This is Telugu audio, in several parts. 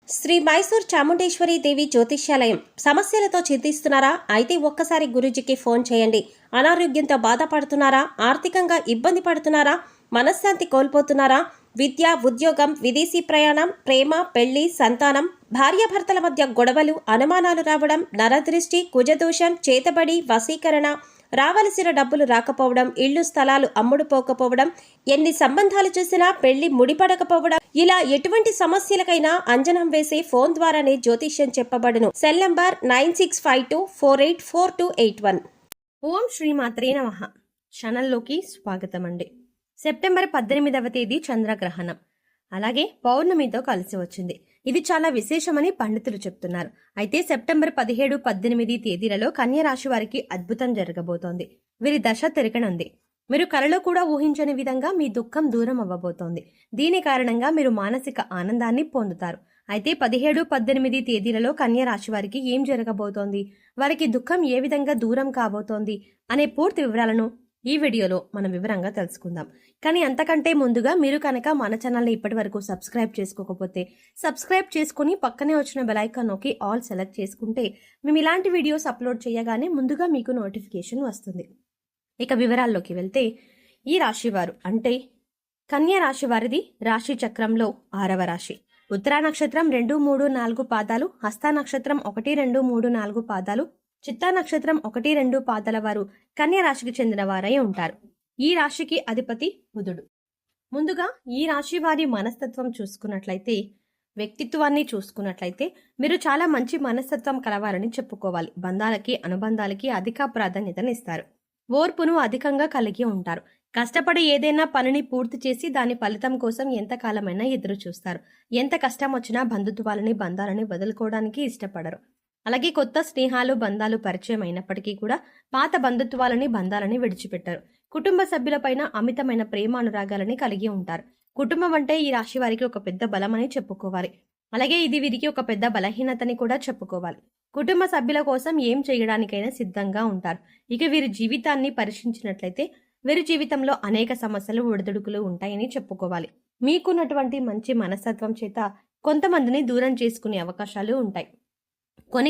శ్రీ మైసూర్ చాముండేశ్వరి దేవి జ్యోతిష్యాలయం. సమస్యలతో చింతిస్తున్నారా? అయితే ఒక్కసారి గురూజీకి ఫోన్ చేయండి. అనారోగ్యంతో బాధపడుతున్నారా? ఆర్థికంగా ఇబ్బంది పడుతున్నారా? మనశ్శాంతి కోల్పోతున్నారా? విద్య, ఉద్యోగం, విదేశీ ప్రయాణం, ప్రేమ, పెళ్లి, సంతానం, భార్యాభర్తల మధ్య గొడవలు, అనుమానాలు రావడం, నరదృష్టి, కుజదోషం, చేతబడి, వశీకరణ, రావలసిన డబ్బులు రాకపోవడం, ఇళ్లు స్థలాలు అమ్ముడుపోకపోవడం, ఎన్ని సంబంధాలు చూసినా పెళ్లి ముడిపడకపోవడం, ఇలా ఎటువంటి సమస్యలకైనా అంజనం వేసే ఫోన్ ద్వారానే జ్యోతిష్యం చెప్పబడును. Cell number 9652484281. ఓం శ్రీమాత్రే నమః. ఛానల్లోకి స్వాగతం అండి. సెప్టెంబర్ 18వ తేదీ చంద్రగ్రహణం, అలాగే పౌర్ణమితో కలిసి వచ్చింది. ఇది చాలా విశేషమని పండితులు చెప్తున్నారు. అయితే సెప్టెంబర్ 17, 18 తేదీలలో కన్య రాశి వారికి అద్భుతం జరగబోతోంది. వీరి దశ తిరగనుంది. మీరు కలలో కూడా ఊహించని విధంగా మీ దుఃఖం దూరం అవ్వబోతోంది. దీని కారణంగా మీరు మానసిక ఆనందాన్ని పొందుతారు. అయితే 17, 18 తేదీలలో కన్య రాశి వారికి ఏం జరగబోతోంది, వారికి దుఃఖం ఏ విధంగా దూరం కాబోతోంది అనే పూర్తి వివరాలను ఈ వీడియోలో మనం వివరంగా తెలుసుకుందాం. కానీ అంతకంటే ముందుగా మీరు కనుక మన ఛానల్ని ఇప్పటి వరకు సబ్స్క్రైబ్ చేసుకోకపోతే సబ్స్క్రైబ్ చేసుకుని పక్కనే వచ్చిన బెల్ ఐకాన్ నొక్కి ఆల్ సెలెక్ట్ చేసుకుంటే మేము ఇలాంటి వీడియోస్ అప్లోడ్ చేయగానే ముందుగా మీకు నోటిఫికేషన్ వస్తుంది. ఇక వివరాల్లోకి వెళ్తే, ఈ రాశివారు అంటే కన్య రాశి వారిది రాశి చక్రంలో 6వ రాశి. ఉత్తరా నక్షత్రం 2, 3, 4 పాదాలు, హస్త నక్షత్రం 1, 2, 3, 4 పాదాలు, చిత్తా నక్షత్రం 1, 2 పాదాల వారు కన్య రాశికి చెందిన వారై ఉంటారు. ఈ రాశికి అధిపతి బుధుడు. ముందుగా ఈ రాశి వారి మనస్తత్వం చూసుకున్నట్లయితే, వ్యక్తిత్వాన్ని చూసుకున్నట్లయితే మీరు చాలా మంచి మనస్తత్వం కలవారని చెప్పుకోవాలి. బంధాలకి, అనుబంధాలకి అధిక ప్రాధాన్యతనిస్తారు. ఓర్పును అధికంగా కలిగి ఉంటారు. కష్టపడి ఏదైనా పనిని పూర్తి చేసి దాని ఫలితం కోసం ఎంతకాలమైనా ఎదురు చూస్తారు. ఎంత కష్టం వచ్చినా బంధాలని వదులుకోవడానికి ఇష్టపడరు. అలాగే కొత్త స్నేహాలు, బంధాలు పరిచయం అయినప్పటికీ కూడా పాత బంధాలని విడిచిపెట్టారు. కుటుంబ సభ్యులపైన అమితమైన ప్రేమ, అనురాగాలని కలిగి ఉంటారు. కుటుంబం అంటే ఈ రాశి వారికి ఒక పెద్ద బలమని చెప్పుకోవాలి. అలాగే ఇది వీరికి ఒక పెద్ద బలహీనతని కూడా చెప్పుకోవాలి. కుటుంబ సభ్యుల కోసం ఏం చేయడానికైనా సిద్ధంగా ఉంటారు. ఇక వీరి జీవితాన్ని పరీక్షించినట్లయితే వీరి జీవితంలో అనేక సమస్యలు, ఒడిదుడుకులు ఉంటాయని చెప్పుకోవాలి. మీకున్నటువంటి మంచి మనస్తత్వం చేత కొంతమందిని దూరం చేసుకునే అవకాశాలు ఉంటాయి.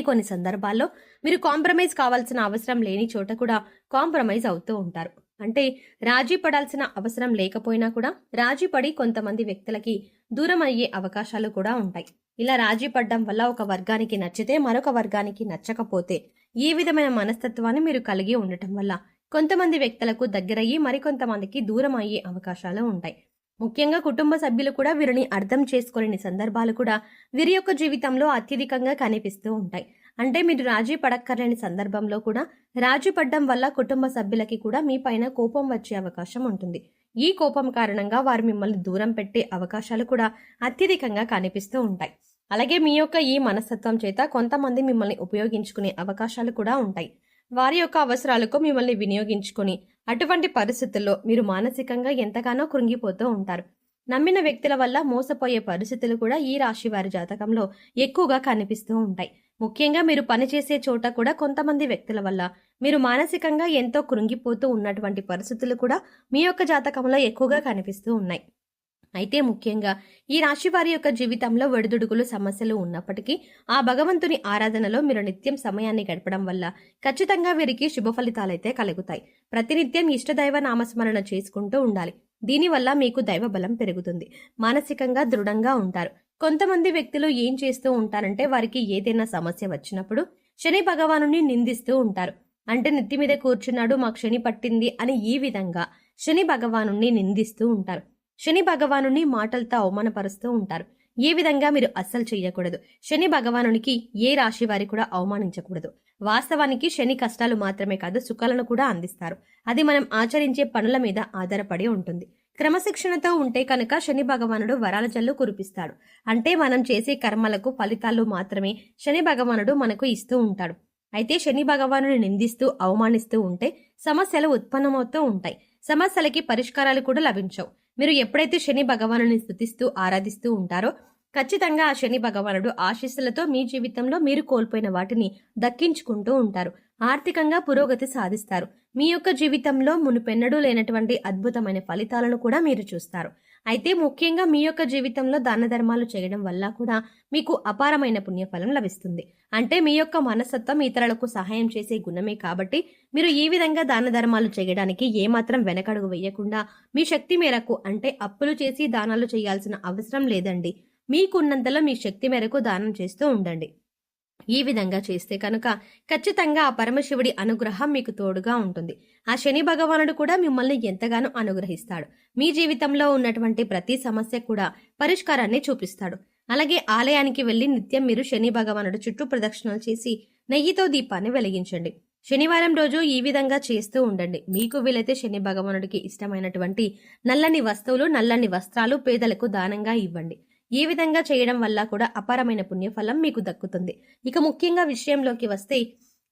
కొన్ని సందర్భాల్లో మీరు కాంప్రమైజ్ కావాల్సిన అవసరం లేని చోట కూడా కాంప్రమైజ్ అవుతూ ఉంటారు. అంటే రాజీ పడాల్సిన అవసరం లేకపోయినా కూడా రాజీ పడి కొంతమంది వ్యక్తులకి దూరం అయ్యే అవకాశాలు కూడా ఉంటాయి. ఇలా రాజీ పడ్డం వల్ల ఒక వర్గానికి నచ్చితే మరొక వర్గానికి నచ్చకపోతే ఈ విధమైన మనస్తత్వాన్ని మీరు కలిగి ఉండటం వల్ల కొంతమంది వ్యక్తులకు దగ్గరయ్యి మరికొంతమందికి దూరం అయ్యే అవకాశాలు ఉంటాయి. ముఖ్యంగా కుటుంబ సభ్యులు కూడా వీరిని అర్థం చేసుకోలేని సందర్భాలు కూడా వీరి యొక్క జీవితంలో అత్యధికంగా కనిపిస్తూ ఉంటాయి. అంటే మీరు రాజీ పడక్కర్లేని సందర్భంలో కూడా రాజీ పడ్డం వల్ల కుటుంబ సభ్యులకి కూడా మీ పైన కోపం వచ్చే అవకాశం ఉంటుంది. ఈ కోపం కారణంగా వారు మిమ్మల్ని దూరం పెట్టే అవకాశాలు కూడా అత్యధికంగా కనిపిస్తూ ఉంటాయి. అలాగే మీ యొక్క ఈ మనస్తత్వం చేత కొంతమంది మిమ్మల్ని ఉపయోగించుకునే అవకాశాలు కూడా ఉంటాయి. వారి యొక్క అవసరాలకు మిమ్మల్ని వినియోగించుకుని అటువంటి పరిస్థితుల్లో మీరు మానసికంగా ఎంతగానో కృంగిపోతూ ఉంటారు. నమ్మిన వ్యక్తుల వల్ల మోసపోయే పరిస్థితులు కూడా ఈ రాశి వారి జాతకంలో ఎక్కువగా కనిపిస్తూ ఉంటాయి. ముఖ్యంగా మీరు పనిచేసే చోట కూడా కొంతమంది వ్యక్తుల వల్ల మీరు మానసికంగా ఎంతో కృంగిపోతూ ఉన్నటువంటి పరిస్థితులు కూడా మీ యొక్క జాతకంలో ఎక్కువగా కనిపిస్తూ ఉన్నాయి. అయితే ముఖ్యంగా ఈ రాశి వారి యొక్క జీవితంలో ఒడిదుడుకులు, సమస్యలు ఉన్నప్పటికీ ఆ భగవంతుని ఆరాధనలో మీరు నిత్యం సమయాన్ని గడపడం వల్ల ఖచ్చితంగా వీరికి శుభ ఫలితాలైతే కలుగుతాయి. ప్రతినిత్యం ఇష్టదైవ నామస్మరణ చేసుకుంటూ ఉండాలి. దీనివల్ల మీకు దైవ బలం పెరుగుతుంది. మానసికంగా దృఢంగా ఉంటారు. కొంతమంది వ్యక్తులు ఏం చేస్తూ ఉంటారంటే వారికి ఏదైనా సమస్య వచ్చినప్పుడు శని భగవానుని నిందిస్తూ ఉంటారు. అంటే నెత్తి మీద కూర్చున్నాడు, మాకు శని పట్టింది అని ఈ విధంగా శని భగవానుని నిందిస్తూ ఉంటారు. శని భగవానుని మాటలతో అవమానపరుస్తూ ఉంటారు. ఏ విధంగా మీరు అస్సలు చెయ్యకూడదు. శని భగవానునికి ఏ రాశి వారి కూడా అవమానించకూడదు. వాస్తవానికి శని కష్టాలు మాత్రమే కాదు, సుఖాలను కూడా అందిస్తారు. అది మనం ఆచరించే పనుల మీద ఆధారపడి ఉంటుంది. క్రమశిక్షణతో ఉంటే కనుక శని భగవానుడు వరాల జల్లు కురిపిస్తాడు. అంటే మనం చేసే కర్మలకు ఫలితాలు మాత్రమే శని భగవానుడు మనకు ఇస్తూ ఉంటాడు. అయితే శని భగవానుని నిందిస్తూ, అవమానిస్తూ ఉంటే సమస్యలు ఉత్పన్నమవుతూ ఉంటాయి. సమస్యలకి పరిష్కారాలు కూడా లభించవు. మీరు ఎప్పుడైతే శని భగవానుని స్తుతిస్తూ, ఆరాధిస్తూ ఉంటారో ఖచ్చితంగా ఆ శని భగవానుడు ఆశీస్సులతో మీ జీవితంలో మీరు కోల్పోయిన వాటిని దక్కించుకుంటూ ఉంటారు. ఆర్థికంగా పురోగతి సాధిస్తారు. మీ యొక్క జీవితంలో మునుపెన్నడూ లేనటువంటి అద్భుతమైన ఫలితాలను కూడా మీరు చూస్తారు. అయితే ముఖ్యంగా మీ యొక్క జీవితంలో దాన ధర్మాలు చేయడం వల్ల కూడా మీకు అపారమైన పుణ్యఫలం లభిస్తుంది. అంటే మీ యొక్క మనస్తత్వం ఇతరులకు సహాయం చేసే గుణమే కాబట్టి మీరు ఈ విధంగా దాన ధర్మాలు చేయడానికి ఏమాత్రం వెనకడుగు వేయకుండా మీ శక్తి మేరకు, అంటే అప్పులు చేసి దానాలు చేయాల్సిన అవసరం లేదండి. మీకున్నంతలో మీ శక్తి మేరకు దానం చేస్తూ ఉండండి. ఈ విధంగా చేస్తే కనుక ఖచ్చితంగా ఆ పరమశివుడి అనుగ్రహం మీకు తోడుగా ఉంటుంది. ఆ శని భగవానుడు కూడా మిమ్మల్ని ఎంతగానో అనుగ్రహిస్తాడు. మీ జీవితంలో ఉన్నటువంటి ప్రతి సమస్య కూడా పరిష్కారాన్ని చూపిస్తాడు. అలాగే ఆలయానికి వెళ్లి నిత్యం మీరు శని భగవానుడు చుట్టూ ప్రదక్షిణలు చేసి నెయ్యితో దీపాన్ని వెలిగించండి. శనివారం రోజు ఈ విధంగా చేస్తూ ఉండండి. మీకు వీలైతే శని భగవానుడికి ఇష్టమైనటువంటి నల్లని వస్తువులు, నల్లని వస్త్రాలు పేదలకు దానంగా ఇవ్వండి. ఈ విధంగా చేయడం వల్ల కూడా అపారమైన పుణ్యఫలం మీకు దక్కుతుంది. ఇక ముఖ్యంగా విషయంలోకి వస్తే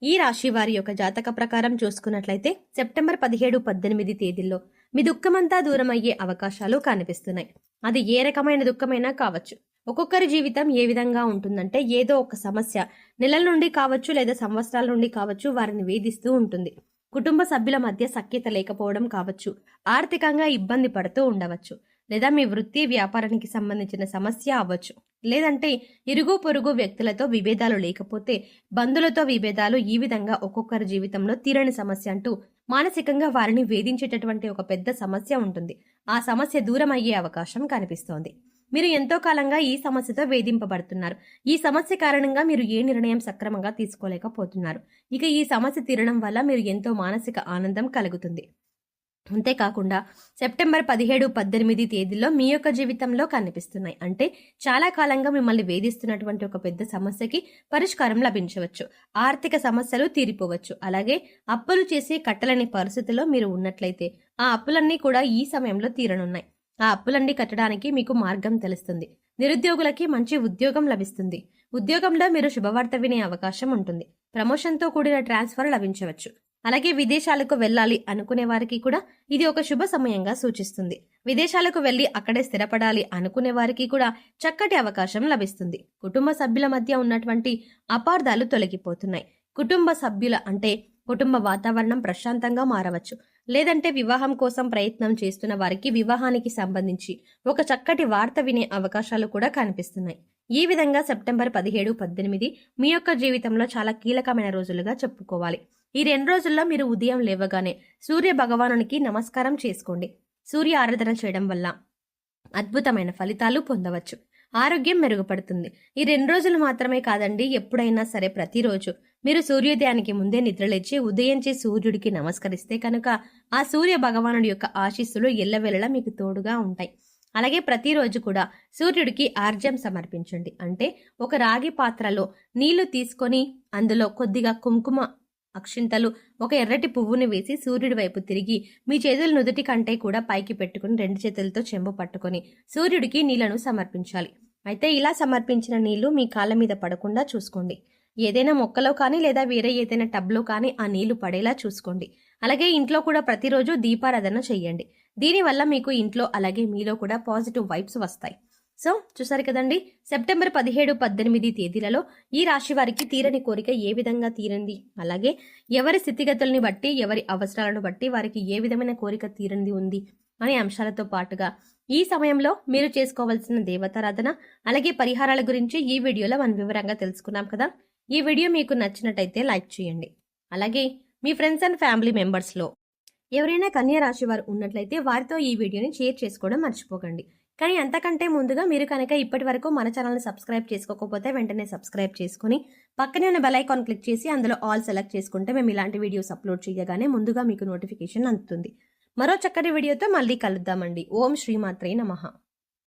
ఈ రాశి వారి యొక్క జాతక ప్రకారం చూసుకున్నట్లయితే సెప్టెంబర్ 17, 18 తేదీల్లో మీ దుఃఖమంతా దూరం అయ్యే అవకాశాలు కనిపిస్తున్నాయి. అది ఏ రకమైన దుఃఖమైనా కావచ్చు. ఒక్కొక్కరి జీవితం ఏ విధంగా ఉంటుందంటే ఏదో ఒక సమస్య నెలల నుండి కావచ్చు లేదా సంవత్సరాల నుండి కావచ్చు వారిని వేధిస్తూ ఉంటుంది. కుటుంబ సభ్యుల మధ్య సఖ్యత లేకపోవడం కావచ్చు, ఆర్థికంగా ఇబ్బంది పడుతూ ఉండవచ్చు, లేదా మీ వృత్తి వ్యాపారానికి సంబంధించిన సమస్య అవ్వచ్చు, లేదంటే ఇరుగు పొరుగు వ్యక్తులతో విభేదాలు లేకపోతే బంధువులతో విభేదాలు. ఈ విధంగా ఒక్కొక్కరి జీవితంలో తీరని సమస్య అంటూ మానసికంగా వారిని వేధించేటటువంటి ఒక పెద్ద సమస్య ఉంటుంది. ఆ సమస్య దూరం అయ్యే అవకాశం కనిపిస్తోంది. మీరు ఎంతో కాలంగా ఈ సమస్యతో వేధింపబడుతున్నారు. ఈ సమస్య కారణంగా మీరు ఏ నిర్ణయం సక్రమంగా తీసుకోలేకపోతున్నారు. ఇక ఈ సమస్య తీరడం వల్ల మీరు ఎంతో మానసిక ఆనందం కలుగుతుంది. అంతేకాకుండా సెప్టెంబర్ 17, 18 తేదీల్లో మీ యొక్క జీవితంలో కనిపిస్తున్నాయి. అంటే చాలా కాలంగా మిమ్మల్ని వేధిస్తున్నటువంటి ఒక పెద్ద సమస్యకి పరిష్కారం లభించవచ్చు. ఆర్థిక సమస్యలు తీరిపోవచ్చు. అలాగే అప్పులు చేసి కట్టలేని పరిస్థితిలో మీరు ఉన్నట్లయితే ఆ అప్పులన్నీ కూడా ఈ సమయంలో తీరనున్నాయి. ఆ అప్పులన్నీ కట్టడానికి మీకు మార్గం తెలుస్తుంది. నిరుద్యోగులకి మంచి ఉద్యోగం లభిస్తుంది. ఉద్యోగంలో మీరు శుభవార్త వినే అవకాశం ఉంటుంది. ప్రమోషన్తో కూడిన ట్రాన్స్ఫర్ లభించవచ్చు. అలాగే విదేశాలకు వెళ్ళాలి అనుకునే వారికి కూడా ఇది ఒక శుభ సమయంగా సూచిస్తుంది. విదేశాలకు వెళ్లి అక్కడే స్థిరపడాలి అనుకునే వారికి కూడా చక్కటి అవకాశం లభిస్తుంది. కుటుంబ సభ్యుల మధ్య ఉన్నటువంటి అపార్థాలు తొలగిపోతున్నాయి. కుటుంబ సభ్యుల అంటే కుటుంబ వాతావరణం ప్రశాంతంగా మారవచ్చు. లేదంటే వివాహం కోసం ప్రయత్నం చేస్తున్న వారికి వివాహానికి సంబంధించి ఒక చక్కటి వార్త వినే అవకాశాలు కూడా కనిపిస్తున్నాయి. ఈ విధంగా సెప్టెంబర్ 17, 18 మీ యొక్క జీవితంలో చాలా కీలకమైన రోజులుగా చెప్పుకోవాలి. ఈ 2 రోజుల్లో మీరు ఉదయం లేవగానే సూర్య భగవానునికి నమస్కారం చేసుకోండి. సూర్య ఆరాధన చేయడం వల్ల అద్భుతమైన ఫలితాలు పొందవచ్చు. ఆరోగ్యం మెరుగుపడుతుంది. ఈ 2 రోజులు మాత్రమే కాదండి, ఎప్పుడైనా సరే ప్రతిరోజు మీరు సూర్యోదయానికి ముందే నిద్రలేచి ఉదయించే సూర్యుడికి నమస్కరిస్తే కనుక ఆ సూర్య భగవానుడి యొక్క ఆశీస్సులు ఎల్లవేళలా మీకు తోడుగా ఉంటాయి. అలాగే ప్రతిరోజు కూడా సూర్యుడికి ఆర్జ్యం సమర్పించండి. అంటే ఒక రాగి పాత్రలో నీళ్లు తీసుకొని అందులో కొద్దిగా కుంకుమ అక్షింతలు, ఒక ఎర్రటి పువ్వుని వేసి సూర్యుడి వైపు తిరిగి మీ చేతులు నుదుటి కంటే కూడా పైకి పెట్టుకుని 2 చేతులతో చెంబు పట్టుకొని సూర్యుడికి నీళ్లను సమర్పించాలి. అయితే ఇలా సమర్పించిన నీళ్లు మీ కాళ్ళ మీద పడకుండా చూసుకోండి. ఏదైనా మొక్కలో కానీ లేదా వేరే ఏదైనా టబ్లో కానీ ఆ నీళ్లు పడేలా చూసుకోండి. అలాగే ఇంట్లో కూడా ప్రతిరోజు దీపారాధన చెయ్యండి. దీనివల్ల మీకు ఇంట్లో అలాగే మీలో కూడా పాజిటివ్ వైబ్స్ వస్తాయి. సో చూసారు కదండి, సెప్టెంబర్ 17, 18 తేదీలలో ఈ రాశి వారికి తీరని కోరిక ఏ విధంగా తీరింది, అలాగే ఎవరి స్థితిగతుల్ని బట్టి ఎవరి అవసరాలను బట్టి వారికి ఏ విధమైన కోరిక తీరింది ఉంది అనే అంశాలతో పాటుగా ఈ సమయంలో మీరు చేసుకోవాల్సిన దేవతారాధన అలాగే పరిహారాల గురించి ఈ వీడియోలో మనం వివరంగా తెలుసుకున్నాం కదా. ఈ వీడియో మీకు నచ్చినట్టయితే లైక్ చేయండి. అలాగే మీ ఫ్రెండ్స్ అండ్ ఫ్యామిలీ మెంబర్స్లో ఎవరైనా కన్యా రాశి వారు ఉన్నట్లయితే వారితో ఈ వీడియోని షేర్ చేసుకోవడం మర్చిపోకండి. కానీ అంతకంటే ముందుగా మీరు కనుక ఇప్పటి వరకు మన ఛానల్ని సబ్స్క్రైబ్ చేసుకోకపోతే వెంటనే సబ్స్క్రైబ్ చేసుకుని పక్కనే ఉన్న బెల్ ఐకాన్ క్లిక్ చేసి అందులో ఆల్ సెలెక్ట్ చేసుకుంటే మేము ఇలాంటి వీడియోస్ అప్లోడ్ చేయగానే ముందుగా మీకు నోటిఫికేషన్ అందుతుంది. మరో చక్కటి వీడియోతో మళ్ళీ కలుద్దామండి. ఓం శ్రీమాత్రే నమః.